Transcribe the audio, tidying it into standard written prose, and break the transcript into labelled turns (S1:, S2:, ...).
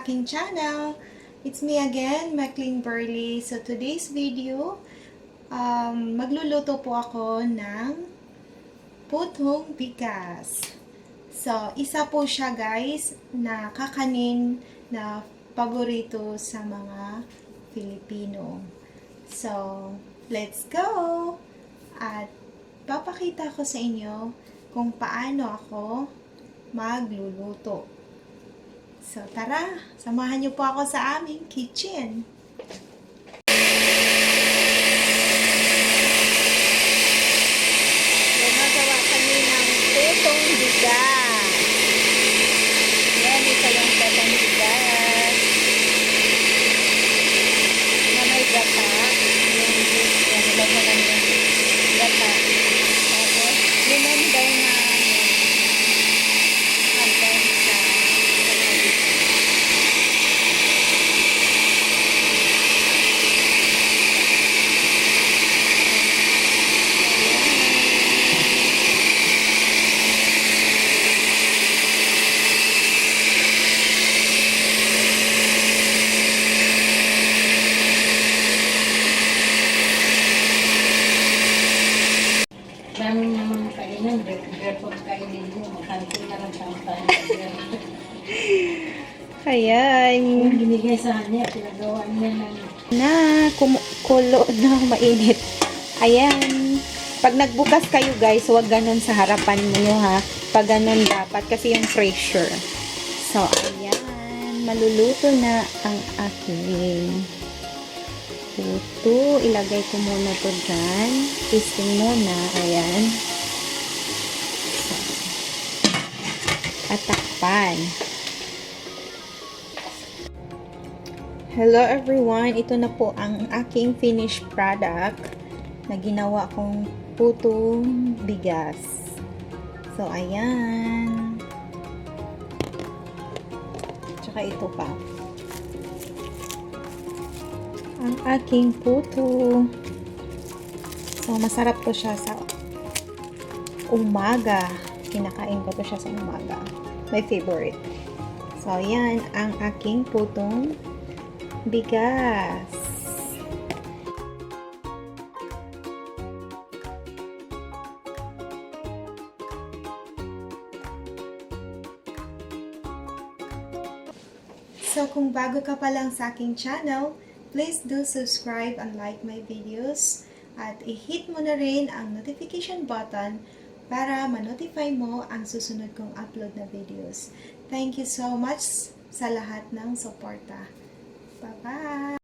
S1: aking channel. It's me again, Maclean Burley. So today's video, magluluto po ako ng putong bigas. So, isa po siya guys na kakanin na paborito sa mga Filipino. So, let's go! At papakita ko sa inyo kung paano ako magluluto. So, tara! Samahan niyo po ako sa aming kitchen. Gumagawa kami ng putong bigas. Yan, ito yung putong bigas. Na may gata. Yung nilagyan ng gata. Tapos, lumambay na hanggang sa
S2: dami naman kainan, report kainin mo, makantin na lang tayo.
S1: ayan.
S2: Yung binigay sa kanya, pinagawa niya ng
S1: Na, kumukulo na mainit. Ayan. Pag nagbukas kayo guys, huwag ganun sa harapan niyo ha. Pag ganun dapat kasi yung pressure. So, ayan. Maluluto na ang aking puto. Ilagay ko muna to dyan. Tasting muna. Ayan. So, at takpan. Hello everyone! Ito na po ang aking finished product na ginawa kong putong bigas. So, ayan. Tsaka ito pa. Ang aking puto. So, masarap to siya sa umaga. Kinakain ko to siya sa umaga. My favorite. So, ayan ang aking putong bigas. So, kung bago ka pa lang sa aking channel, please do subscribe and like my videos at i-hit mo na rin ang notification button para ma-notify mo ang susunod kong upload na videos. Thank you so much sa lahat ng suporta. Bye-bye!